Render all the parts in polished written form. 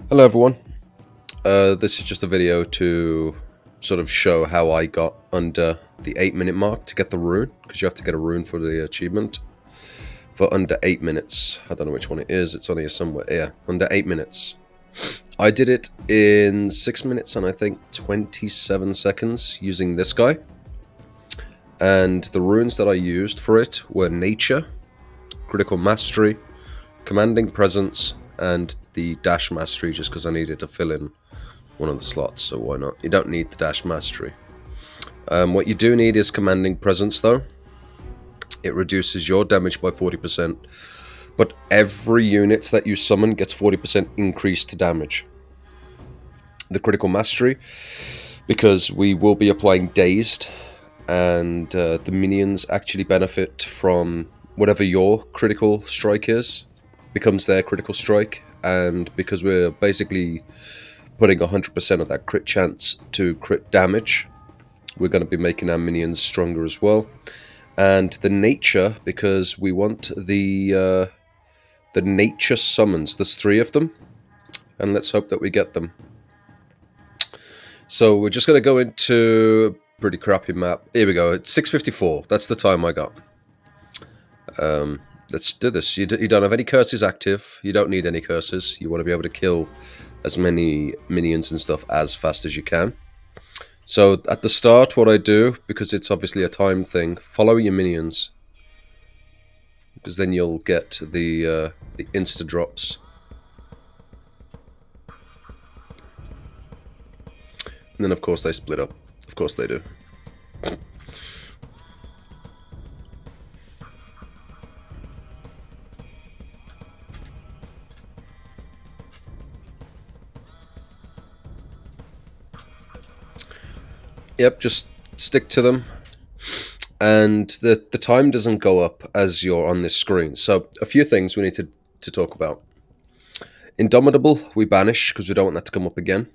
Hello everyone, this is just a video to sort of show how I got under the 8-minute mark to get the rune, because you have to get a rune for the achievement for under 8 minutes. I don't know which one it is, it's on here somewhere. Yeah, under 8 minutes. I did it in 6 minutes and I think 27 seconds using this guy. And the runes that I used for it were Nature, Critical Mastery, Commanding Presence, and the Dash Mastery, just because I needed to fill in one of the slots, so why not? You don't need the Dash Mastery. What you do need is Commanding Presence, though. It reduces your damage by 40%, but every unit that you summon gets 40% increase to damage. The Critical Mastery, because we will be applying Dazed, and the minions actually benefit from whatever your critical strike is, becomes their critical strike, and because we're basically putting 100% of that crit chance to crit damage, we're going to be making our minions stronger as well. And the nature, because we want the nature summons. There's 3 of them, and let's hope that we get them. So we're just going to go into a pretty crappy map. Here we go. It's 6:54. That's the time I got. Let's do this. You don't have any curses active. You don't need any curses. You want to be able to kill as many minions and stuff as fast as you can. So at the start, what I do, because it's obviously a time thing, follow your minions, because then you'll get the insta drops. And then of course they split up. Of course they do. Yep, just stick to them. And the time doesn't go up as you're on this screen. So a few things we need to talk about. Indomitable, we banish because we don't want that to come up again.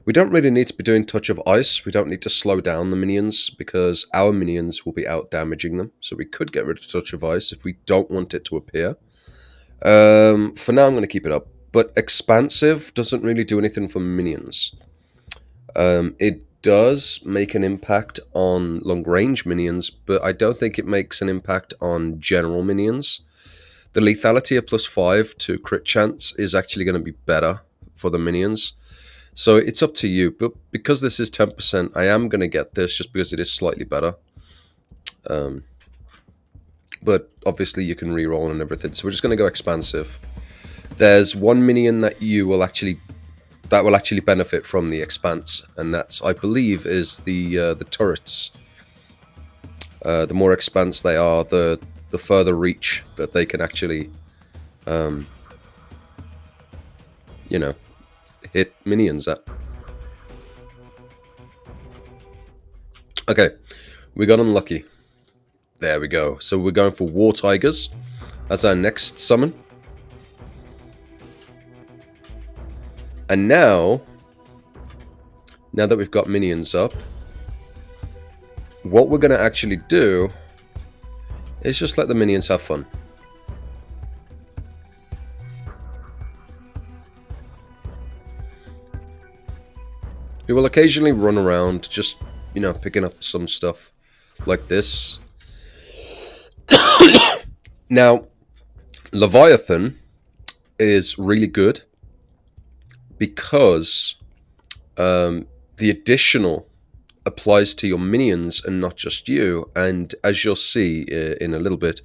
We don't really need to be doing Touch of Ice. We don't need to slow down the minions because our minions will be out damaging them. So we could get rid of Touch of Ice if we don't want it to appear. For now, I'm going to keep it up. But Expansive doesn't really do anything for minions. It does make an impact on long-range minions, but I don't think it makes an impact on general minions. The lethality of +5 to crit chance is actually going to be better for the minions. So it's up to you, but because this is 10%, I am going to get this just because it is slightly better. But obviously you can reroll and everything, so we're just going to go Expansive. There's one minion that will actually benefit from the expanse, and that's, I believe, is the turrets. The more expanse they are, the further reach that they can actually, you know, hit minions at. Okay, we got unlucky. There we go. So we're going for War Tigers as our next summon. And now that we've got minions up, what we're going to actually do is just let the minions have fun. We will occasionally run around, just, picking up some stuff like this. Now, Leviathan is really good because the additional applies to your minions and not just you, and as you'll see in a little bit,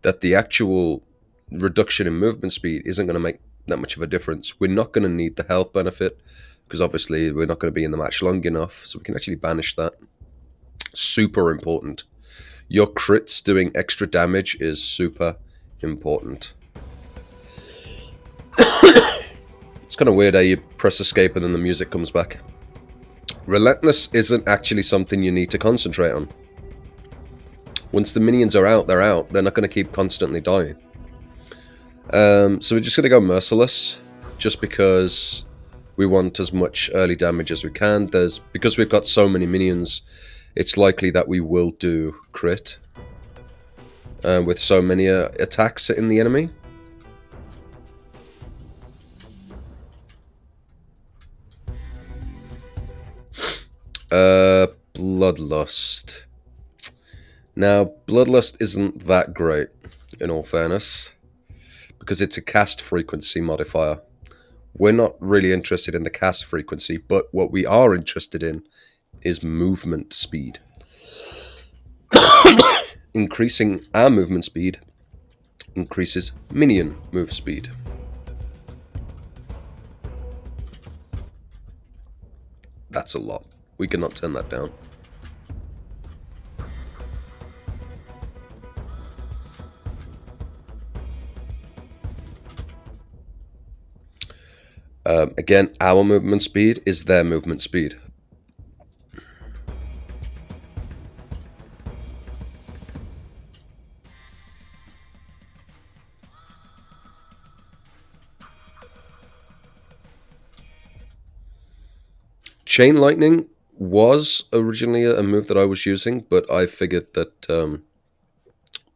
that the actual reduction in movement speed isn't going to make that much of a difference. We're not going to need the health benefit because obviously we're not going to be in the match long enough, so we can actually banish that. Super important. Your crits doing extra damage is super important. It's kind of weird how you press escape and then the music comes back. Relentless isn't actually something you need to concentrate on. Once the minions are out, they're out. They're not going to keep constantly dying. So we're just going to go Merciless, just because we want as much early damage as we can. Because we've got so many minions, it's likely that we will do crit with so many attacks hitting the enemy. Bloodlust. Now, Bloodlust isn't that great, in all fairness, because it's a cast frequency modifier. We're not really interested in the cast frequency, but what we are interested in is movement speed. Increasing our movement speed increases minion move speed. That's a lot. We cannot turn that down. Again, our movement speed is their movement speed. Chain Lightning was originally a move that I was using, but I figured that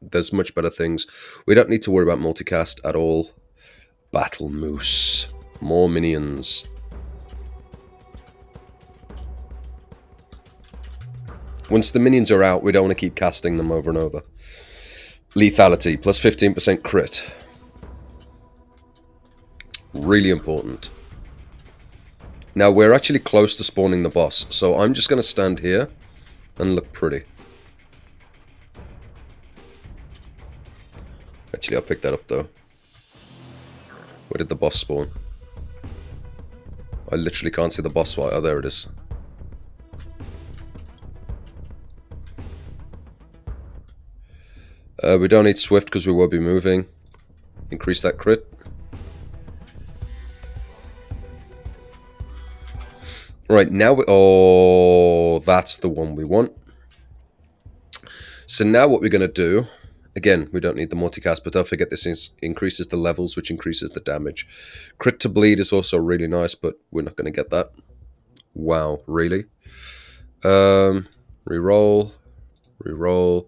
there's much better things. We don't need to worry about multicast at all. Battle Moose. More minions. Once the minions are out, we don't want to keep casting them over and over. Lethality, plus 15% crit. Really important. Now, we're actually close to spawning the boss, so I'm just going to stand here and look pretty. Actually, I'll pick that up, though. Where did the boss spawn? I literally can't see the boss fight. Oh, there it is. We don't need Swift because we will be moving. Increase that crit. Right, now oh, that's the one we want. So now what we're going to do, again, we don't need the multicast, but don't forget this increases the levels, which increases the damage. Crit to bleed is also really nice, but we're not going to get that. Wow, really? Reroll. Reroll.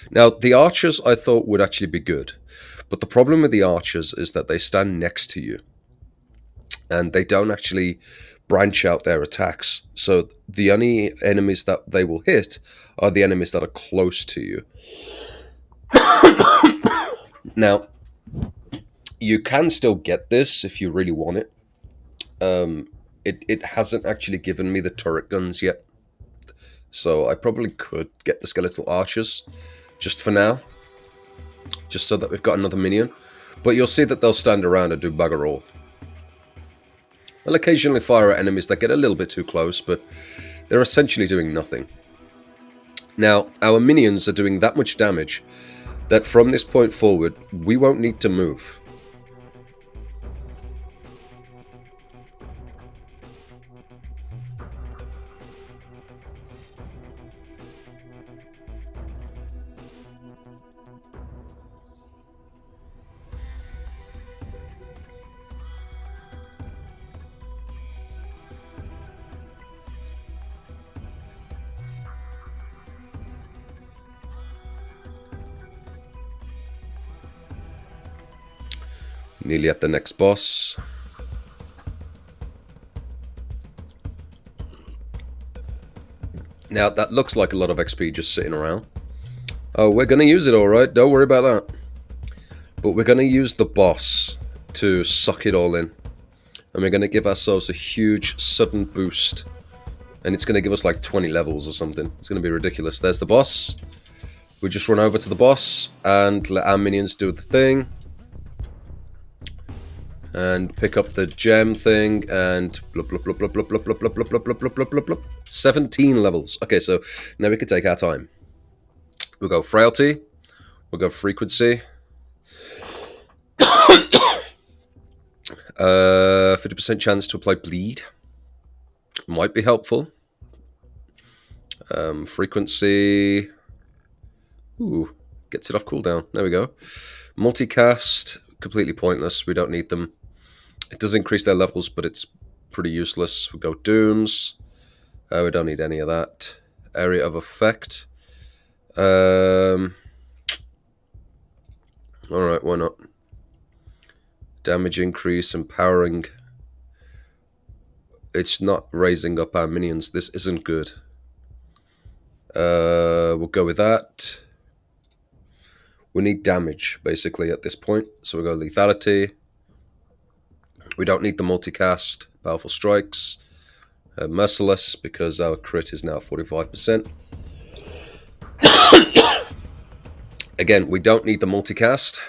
Now, the archers I thought would actually be good, but the problem with the archers is that they stand next to you, and they don't actually branch out their attacks. So the only enemies that they will hit are the enemies that are close to you. Now, you can still get this if you really want it. It hasn't actually given me the turret guns yet. So I probably could get the skeletal archers just for now. Just so that we've got another minion. But you'll see that they'll stand around and do bugger all. They'll occasionally fire at enemies that get a little bit too close, but they're essentially doing nothing. Now, our minions are doing that much damage that from this point forward, we won't need to move. Nearly at the next boss. Now, that looks like a lot of XP just sitting around. Oh, we're going to use it alright, don't worry about that. But we're going to use the boss to suck it all in. And we're going to give ourselves a huge sudden boost. And it's going to give us like 20 levels or something. It's going to be ridiculous. There's the boss. We just run over to the boss and let our minions do the thing. And pick up the gem thing and blup, blup, blup, blup, blup, blup, blup, blup, blup, blup, blup, blup, blup, blup. 17 levels. Okay, so now we can take our time. We'll go frailty. We'll go frequency. 50% chance to apply bleed. Might be helpful. Frequency. Ooh, gets it off cooldown. There we go. Multicast. Completely pointless. We don't need them. It does increase their levels, but it's pretty useless. We'll go Dooms. We don't need any of that. Area of effect. Alright, why not? Damage increase, empowering. it's not raising up our minions. This isn't good. We'll go with that. We need damage, basically, at this point. So we'll go lethality. We don't need the multicast, powerful strikes. Merciless, because our crit is now 45%. Again, we don't need the multicast,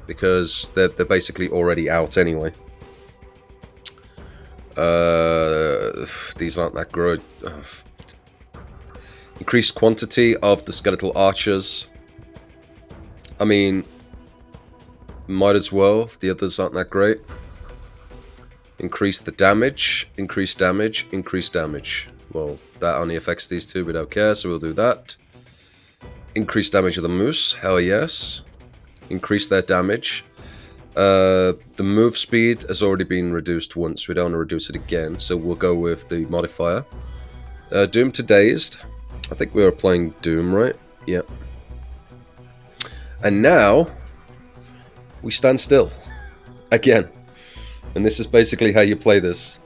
because they're basically already out anyway. These aren't that good. Increased quantity of the skeletal archers. I mean, might as well. The others aren't that great. Increase the damage. Increase damage. Increase damage. Well, that only affects these two. We don't care, so we'll do that. Increase damage of the moose. Hell yes. Increase their damage. The move speed has already been reduced once. We don't want to reduce it again, so we'll go with the modifier. Doom to dazed. I think we were playing Doom, right? Yep. And now we stand still again. And this is basically how you play this.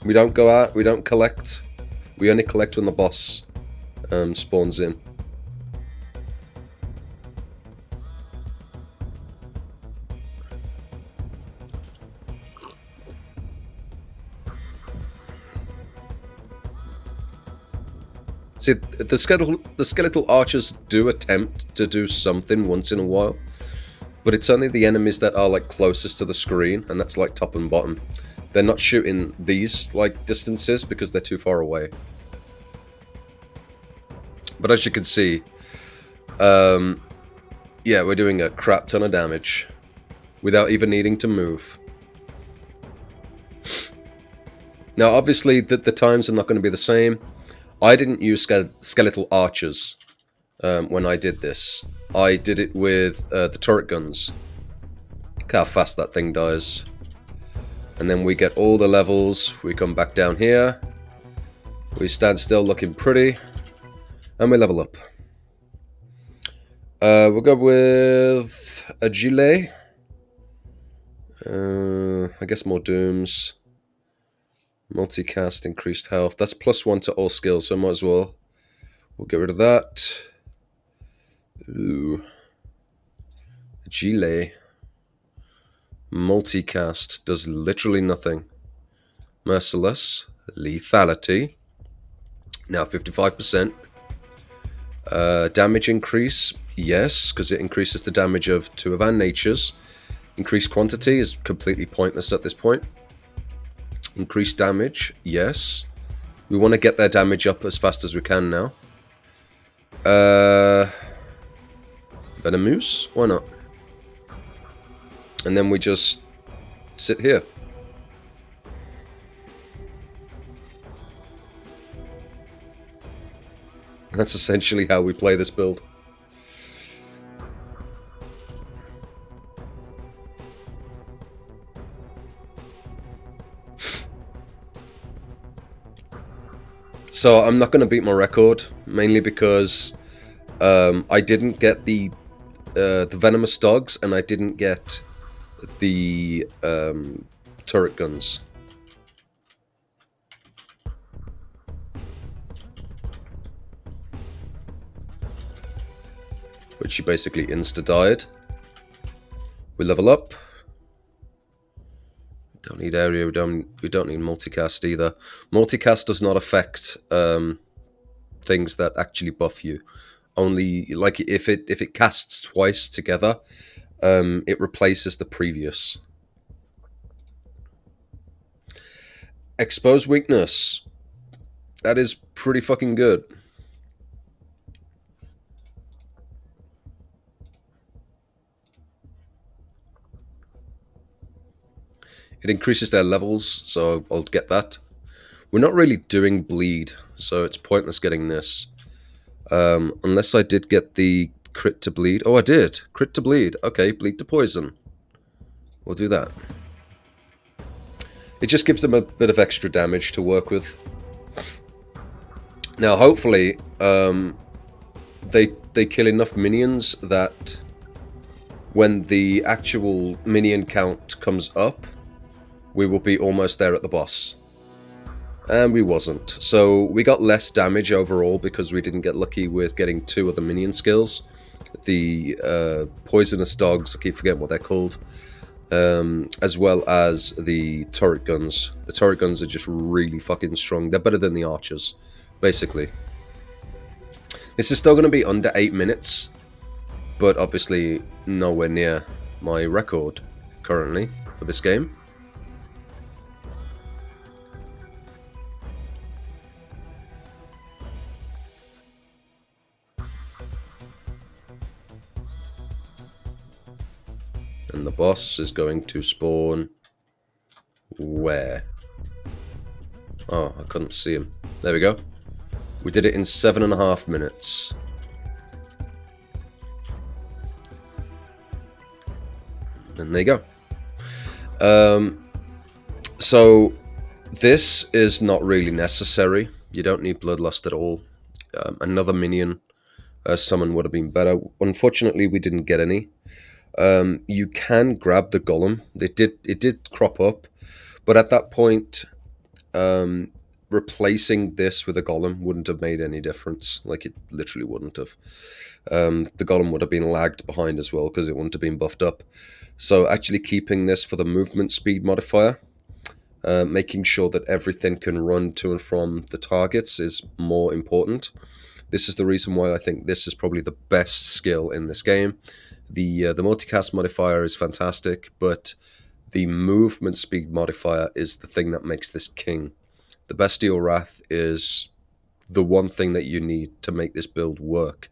We don't go out, we don't collect. We only collect when the boss spawns in. See, the skeletal archers do attempt to do something once in a while, but it's only the enemies that are like closest to the screen, and that's like top and bottom. They're not shooting these like distances because they're too far away. But as you can see, yeah, we're doing a crap ton of damage without even needing to move. Now, obviously, the times are not going to be the same. I didn't use skeletal archers when I did this. I did it with the turret guns. Look how fast that thing dies. And then we get all the levels. We come back down here. We stand still looking pretty. And we level up. We'll go with a gilet. I guess more dooms. Multicast, increased health. That's +1 to all skills, so might as well. We'll get rid of that. Ooh. Gilet. Multicast does literally nothing. Merciless. Lethality. Now 55%. Damage increase. Yes, because it increases the damage of 2 of our natures. Increased quantity is completely pointless at this point. Increased damage, yes. We want to get their damage up as fast as we can now. Venomous? Why not? And then we just sit here. That's essentially how we play this build. So I'm not going to beat my record, mainly because I didn't get the venomous dogs, and I didn't get the turret guns. Which she basically insta-died. We level up. Don't need area, we don't need multicast either. Multicast does not affect things that actually buff you. Only, like, if it casts twice together, it replaces the previous. Expose weakness. That is pretty fucking good. It increases their levels, so I'll get that. We're not really doing bleed, so it's pointless getting this. Unless I did get the crit to bleed. Oh, I did. Crit to bleed. Okay, bleed to poison. We'll do that. It just gives them a bit of extra damage to work with. Now, hopefully, they kill enough minions that when the actual minion count comes up, we will be almost there at the boss. And we wasn't. So we got less damage overall because we didn't get lucky with getting 2 of the minion skills. The poisonous dogs, I keep forgetting what they're called, as well as the turret guns. The turret guns are just really fucking strong. They're better than the archers, basically. This is still going to be under 8 minutes, but obviously nowhere near my record currently for this game. And the boss is going to spawn where? Oh, I couldn't see him. There we go. We did it in 7.5 minutes. And there you go. So this is not really necessary. You don't need Bloodlust at all. Another minion summon would have been better. Unfortunately, we didn't get any. You can grab the golem. It did crop up, but at that point, replacing this with a golem wouldn't have made any difference. Like, it literally wouldn't have. The golem would have been lagged behind as well because it wouldn't have been buffed up. So actually keeping this for the movement speed modifier, making sure that everything can run to and from the targets is more important. This is the reason why I think this is probably the best skill in this game. The multicast modifier is fantastic, but the movement speed modifier is the thing that makes this king. The Bestial Wrath is the one thing that you need to make this build work,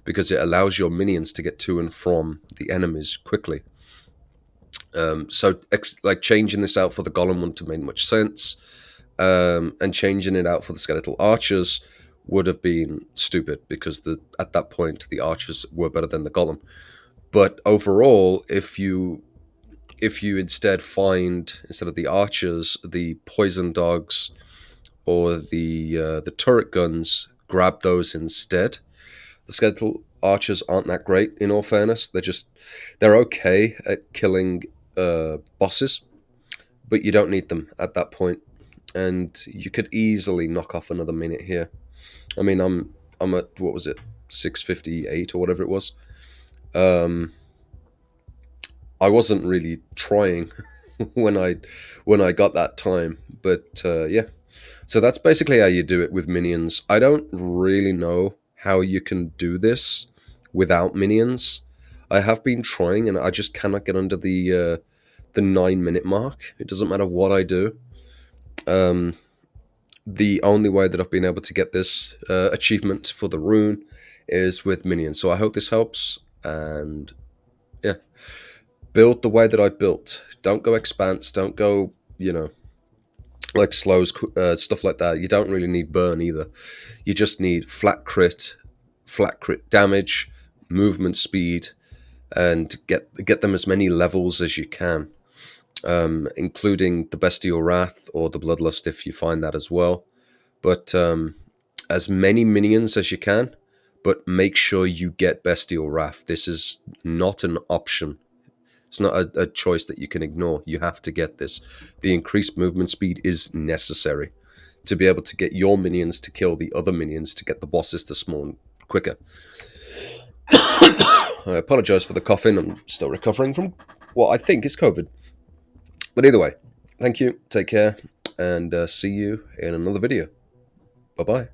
because it allows your minions to get to and from the enemies quickly. So like changing this out for the golem wouldn't have made much sense, and changing it out for the skeletal archers would have been stupid, because at that point the archers were better than the golem. But overall, if you instead find, instead of the archers, the poison dogs or the turret guns, grab those instead. The skeletal archers aren't that great, in all fairness. They're okay at killing bosses, but you don't need them at that point. And you could easily knock off another minute here. I mean, I'm at, what was it, 6:58 or whatever it was. I wasn't really trying when I got that time, but yeah. So that's basically how you do it with minions. I don't really know how you can do this without minions. I have been trying, and I just cannot get under the 9-minute mark. It doesn't matter what I do. The only way that I've been able to get this achievement for the rune is with minions. So I hope this helps, and yeah, build the way that I built. Don't go expanse. Don't go, like slows, stuff like that. You don't really need burn either. You just need flat crit damage, movement speed, and get them as many levels as you can, including the Bestial Wrath or the Bloodlust if you find that as well. But as many minions as you can, but make sure you get Bestial Wrath. This is not an option. It's not a choice that you can ignore. You have to get this. The increased movement speed is necessary to be able to get your minions to kill the other minions to get the bosses to spawn quicker. I apologize for the coughing. I'm still recovering from what I think is COVID. But either way, thank you, take care, and see you in another video. Bye-bye.